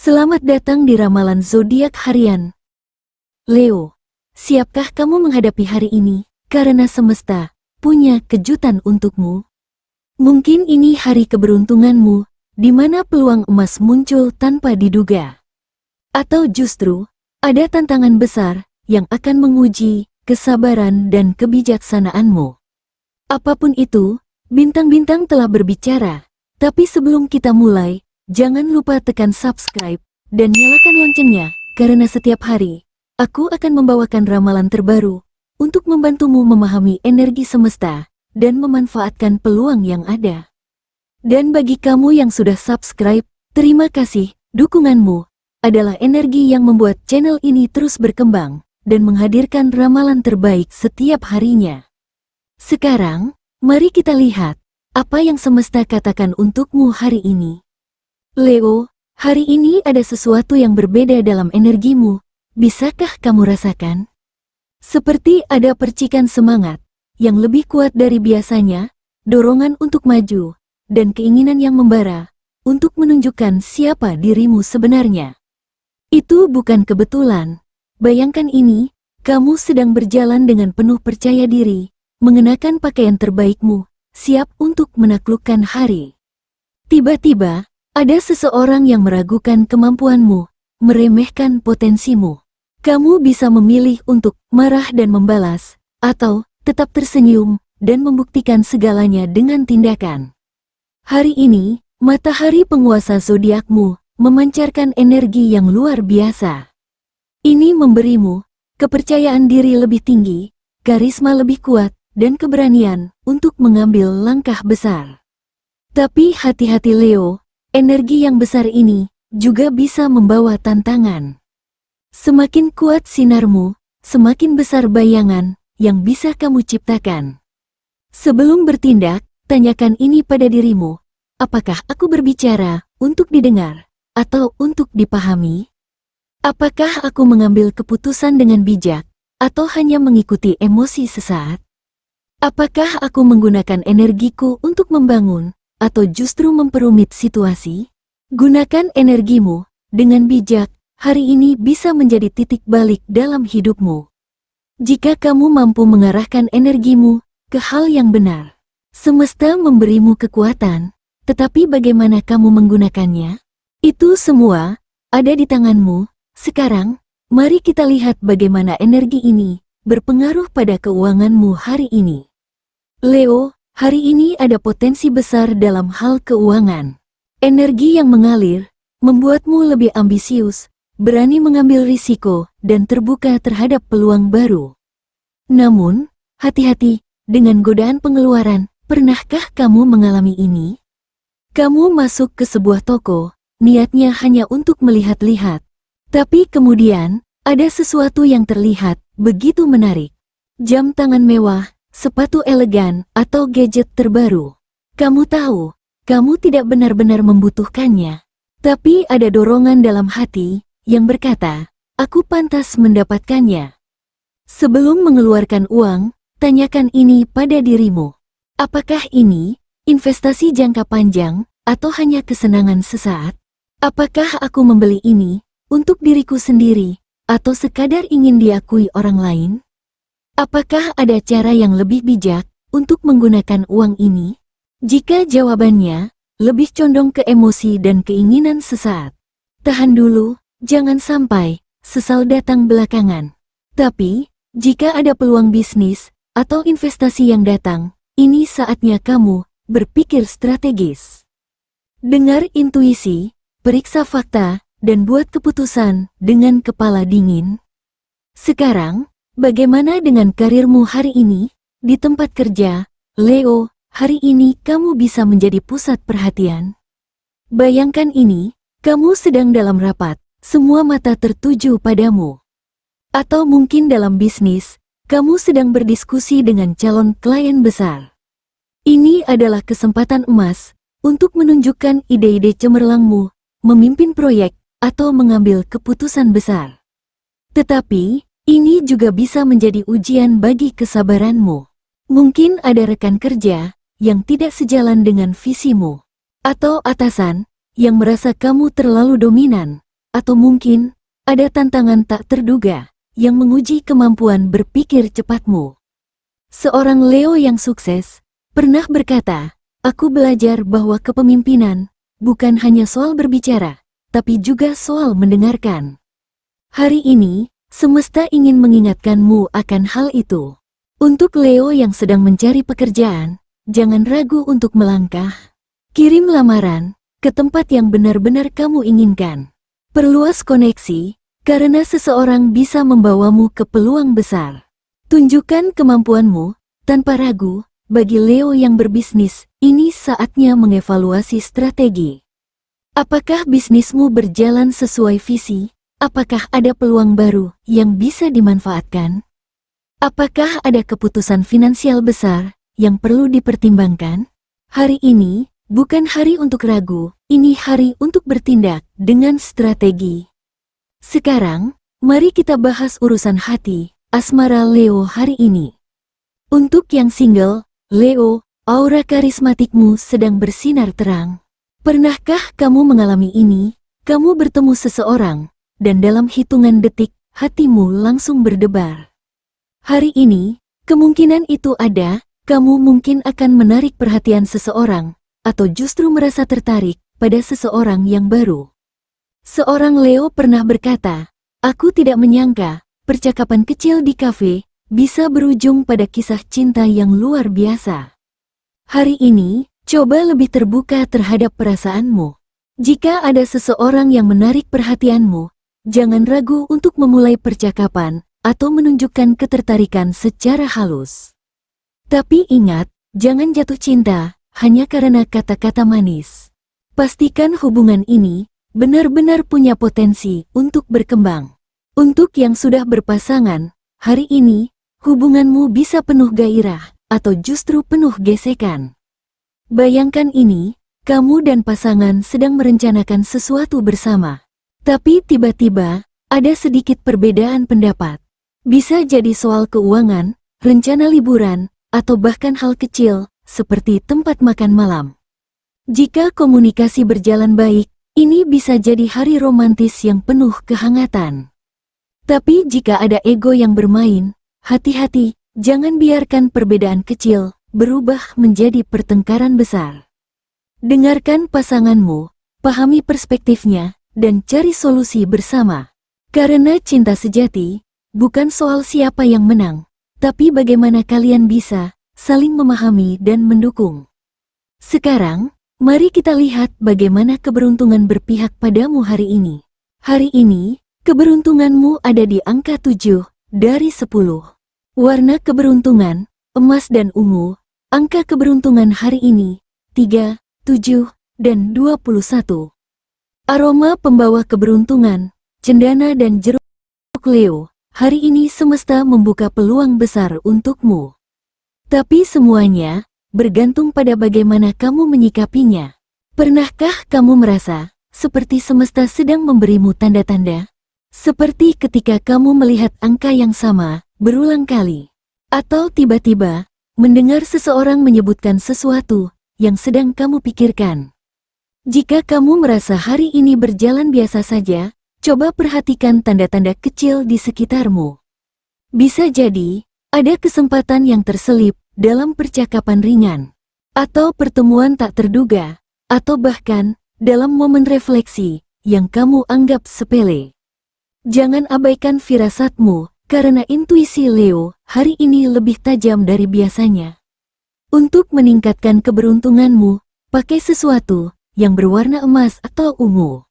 Selamat datang di ramalan zodiak harian. Leo, siapkah kamu menghadapi hari ini? Karena semesta punya kejutan untukmu. Mungkin ini hari keberuntunganmu, di mana peluang emas muncul tanpa diduga. Atau justru, ada tantangan besar yang akan menguji kesabaran dan kebijaksanaanmu. Apapun itu, bintang-bintang telah berbicara. Tapi sebelum kita mulai, jangan lupa tekan subscribe dan nyalakan loncengnya, karena setiap hari, aku akan membawakan ramalan terbaru untuk membantumu memahami energi semesta dan memanfaatkan peluang yang ada. Dan bagi kamu yang sudah subscribe, terima kasih. Dukunganmu adalah energi yang membuat channel ini terus berkembang dan menghadirkan ramalan terbaik setiap harinya. Sekarang, mari kita lihat apa yang semesta katakan untukmu hari ini. Leo, hari ini ada sesuatu yang berbeda dalam energimu. Bisakah kamu rasakan? Seperti ada percikan semangat yang lebih kuat dari biasanya, dorongan untuk maju, dan keinginan yang membara untuk menunjukkan siapa dirimu sebenarnya. Itu bukan kebetulan. Bayangkan ini, kamu sedang berjalan dengan penuh percaya diri, mengenakan pakaian terbaikmu, siap untuk menaklukkan hari. Tiba-tiba, ada seseorang yang meragukan kemampuanmu, meremehkan potensimu. Kamu bisa memilih untuk marah dan membalas, atau tetap tersenyum dan membuktikan segalanya dengan tindakan. Hari ini, matahari penguasa zodiakmu memancarkan energi yang luar biasa. Ini memberimu kepercayaan diri lebih tinggi, karisma lebih kuat, dan keberanian untuk mengambil langkah besar. Tapi hati-hati Leo, energi yang besar ini juga bisa membawa tantangan. Semakin kuat sinarmu, semakin besar bayangan yang bisa kamu ciptakan. Sebelum bertindak, tanyakan ini pada dirimu, apakah aku berbicara untuk didengar atau untuk dipahami? Apakah aku mengambil keputusan dengan bijak atau hanya mengikuti emosi sesaat? Apakah aku menggunakan energiku untuk membangun, atau justru memperumit situasi? Gunakan energimu dengan bijak, hari ini bisa menjadi titik balik dalam hidupmu. Jika kamu mampu mengarahkan energimu ke hal yang benar, semesta memberimu kekuatan, tetapi bagaimana kamu menggunakannya? Itu semua ada di tanganmu. Sekarang, mari kita lihat bagaimana energi ini berpengaruh pada keuanganmu hari ini. Leo, hari ini ada potensi besar dalam hal keuangan. Energi yang mengalir membuatmu lebih ambisius, berani mengambil risiko, dan terbuka terhadap peluang baru. Namun, hati-hati dengan godaan pengeluaran. Pernahkah kamu mengalami ini? Kamu masuk ke sebuah toko, niatnya hanya untuk melihat-lihat. Tapi kemudian, ada sesuatu yang terlihat begitu menarik. Jam tangan mewah, sepatu elegan, atau gadget terbaru. Kamu tahu, kamu tidak benar-benar membutuhkannya. Tapi ada dorongan dalam hati yang berkata, aku pantas mendapatkannya. Sebelum mengeluarkan uang, tanyakan ini pada dirimu. Apakah ini investasi jangka panjang atau hanya kesenangan sesaat? Apakah aku membeli ini untuk diriku sendiri atau sekadar ingin diakui orang lain? Apakah ada cara yang lebih bijak untuk menggunakan uang ini? Jika jawabannya lebih condong ke emosi dan keinginan sesaat, tahan dulu, jangan sampai sesal datang belakangan. Tapi, jika ada peluang bisnis atau investasi yang datang, ini saatnya kamu berpikir strategis. Dengar intuisi, periksa fakta, dan buat keputusan dengan kepala dingin. Sekarang, bagaimana dengan karirmu hari ini? Di tempat kerja, Leo, hari ini kamu bisa menjadi pusat perhatian. Bayangkan ini, kamu sedang dalam rapat, semua mata tertuju padamu. Atau mungkin dalam bisnis, kamu sedang berdiskusi dengan calon klien besar. Ini adalah kesempatan emas untuk menunjukkan ide-ide cemerlangmu, memimpin proyek, atau mengambil keputusan besar. Tetapi, ini juga bisa menjadi ujian bagi kesabaranmu. Mungkin ada rekan kerja yang tidak sejalan dengan visimu, atau atasan yang merasa kamu terlalu dominan, atau mungkin ada tantangan tak terduga yang menguji kemampuan berpikir cepatmu. Seorang Leo yang sukses pernah berkata, "Aku belajar bahwa kepemimpinan bukan hanya soal berbicara, tapi juga soal mendengarkan." Hari ini, semesta ingin mengingatkanmu akan hal itu. Untuk Leo yang sedang mencari pekerjaan, jangan ragu untuk melangkah. Kirim lamaran ke tempat yang benar-benar kamu inginkan. Perluas koneksi, karena seseorang bisa membawamu ke peluang besar. Tunjukkan kemampuanmu tanpa ragu. Bagi Leo yang berbisnis, ini saatnya mengevaluasi strategi. Apakah bisnismu berjalan sesuai visi? Apakah ada peluang baru yang bisa dimanfaatkan? Apakah ada keputusan finansial besar yang perlu dipertimbangkan? Hari ini bukan hari untuk ragu, ini hari untuk bertindak dengan strategi. Sekarang, mari kita bahas urusan hati, asmara Leo hari ini. Untuk yang single, Leo, aura karismatikmu sedang bersinar terang. Pernahkah kamu mengalami ini? Kamu bertemu seseorang, dan dalam hitungan detik, hatimu langsung berdebar. Hari ini, kemungkinan itu ada, kamu mungkin akan menarik perhatian seseorang, atau justru merasa tertarik pada seseorang yang baru. Seorang Leo pernah berkata, "Aku tidak menyangka, percakapan kecil di kafe bisa berujung pada kisah cinta yang luar biasa." Hari ini, coba lebih terbuka terhadap perasaanmu. Jika ada seseorang yang menarik perhatianmu, jangan ragu untuk memulai percakapan atau menunjukkan ketertarikan secara halus. Tapi ingat, jangan jatuh cinta hanya karena kata-kata manis. Pastikan hubungan ini benar-benar punya potensi untuk berkembang. Untuk yang sudah berpasangan, hari ini hubunganmu bisa penuh gairah atau justru penuh gesekan. Bayangkan ini, kamu dan pasangan sedang merencanakan sesuatu bersama. Tapi tiba-tiba, ada sedikit perbedaan pendapat. Bisa jadi soal keuangan, rencana liburan, atau bahkan hal kecil, seperti tempat makan malam. Jika komunikasi berjalan baik, ini bisa jadi hari romantis yang penuh kehangatan. Tapi jika ada ego yang bermain, hati-hati, jangan biarkan perbedaan kecil berubah menjadi pertengkaran besar. Dengarkan pasanganmu, pahami perspektifnya, dan cari solusi bersama. Karena cinta sejati bukan soal siapa yang menang, tapi bagaimana kalian bisa saling memahami dan mendukung. Sekarang, mari kita lihat bagaimana keberuntungan berpihak padamu hari ini. Hari ini, keberuntunganmu ada di angka 7 dari 10. Warna keberuntungan, emas dan ungu. Angka keberuntungan hari ini, 3, 7, dan 21. Aroma pembawa keberuntungan, cendana dan jeruk Leo. Hari ini semesta membuka peluang besar untukmu. Tapi semuanya bergantung pada bagaimana kamu menyikapinya. Pernahkah kamu merasa seperti semesta sedang memberimu tanda-tanda? Seperti ketika kamu melihat angka yang sama berulang kali. Atau tiba-tiba mendengar seseorang menyebutkan sesuatu yang sedang kamu pikirkan. Jika kamu merasa hari ini berjalan biasa saja, coba perhatikan tanda-tanda kecil di sekitarmu. Bisa jadi, ada kesempatan yang terselip dalam percakapan ringan, atau pertemuan tak terduga, atau bahkan dalam momen refleksi yang kamu anggap sepele. Jangan abaikan firasatmu, karena intuisi Leo hari ini lebih tajam dari biasanya. Untuk meningkatkan keberuntunganmu, pakai sesuatu yang berwarna emas atau ungu.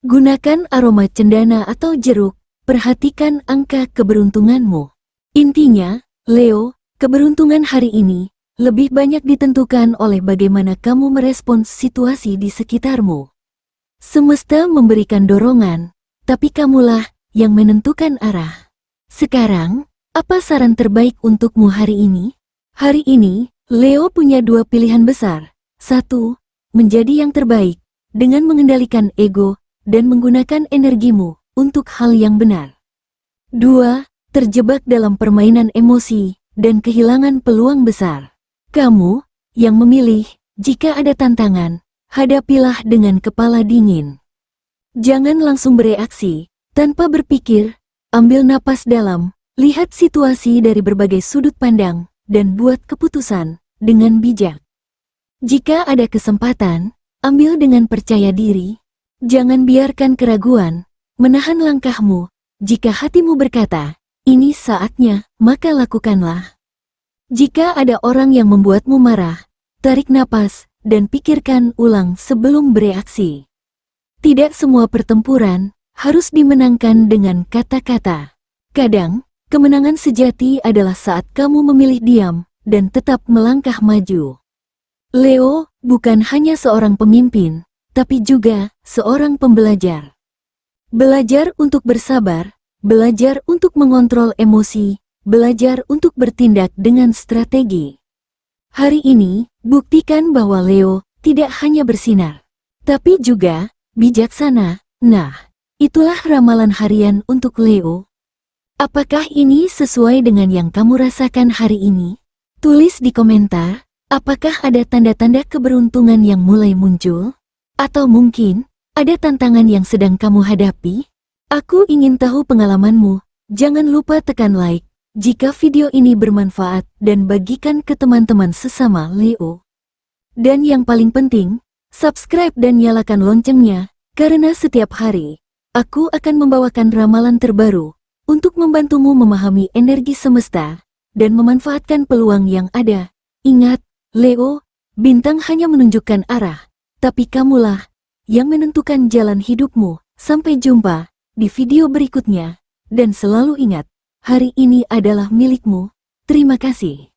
Gunakan aroma cendana atau jeruk, perhatikan angka keberuntunganmu. Intinya, Leo, keberuntungan hari ini lebih banyak ditentukan oleh bagaimana kamu merespons situasi di sekitarmu. Semesta memberikan dorongan, tapi kamulah yang menentukan arah. Sekarang, apa saran terbaik untukmu hari ini? Hari ini, Leo punya dua pilihan besar. 1. Menjadi yang terbaik, dengan mengendalikan ego, dan menggunakan energimu untuk hal yang benar. 2. Terjebak dalam permainan emosi dan kehilangan peluang besar. Kamu yang memilih, jika ada tantangan, hadapilah dengan kepala dingin. Jangan langsung bereaksi, tanpa berpikir, ambil napas dalam, lihat situasi dari berbagai sudut pandang, dan buat keputusan dengan bijak. Jika ada kesempatan, ambil dengan percaya diri. Jangan biarkan keraguan menahan langkahmu. Jika hatimu berkata, ini saatnya, maka lakukanlah. Jika ada orang yang membuatmu marah, tarik napas dan pikirkan ulang sebelum bereaksi. Tidak semua pertempuran harus dimenangkan dengan kata-kata. Kadang, kemenangan sejati adalah saat kamu memilih diam dan tetap melangkah maju. Leo bukan hanya seorang pemimpin, tapi juga seorang pembelajar. Belajar untuk bersabar, belajar untuk mengontrol emosi, belajar untuk bertindak dengan strategi. Hari ini, buktikan bahwa Leo tidak hanya bersinar, tapi juga bijaksana. Nah, itulah ramalan harian untuk Leo. Apakah ini sesuai dengan yang kamu rasakan hari ini? Tulis di komentar, apakah ada tanda-tanda keberuntungan yang mulai muncul? Atau mungkin, ada tantangan yang sedang kamu hadapi? Aku ingin tahu pengalamanmu. Jangan lupa tekan like jika video ini bermanfaat dan bagikan ke teman-teman sesama Leo. Dan yang paling penting, subscribe dan nyalakan loncengnya, karena setiap hari, aku akan membawakan ramalan terbaru untuk membantumu memahami energi semesta dan memanfaatkan peluang yang ada. Ingat, Leo, bintang hanya menunjukkan arah, tapi kamulah yang menentukan jalan hidupmu. Sampai jumpa di video berikutnya, dan selalu ingat, hari ini adalah milikmu. Terima kasih.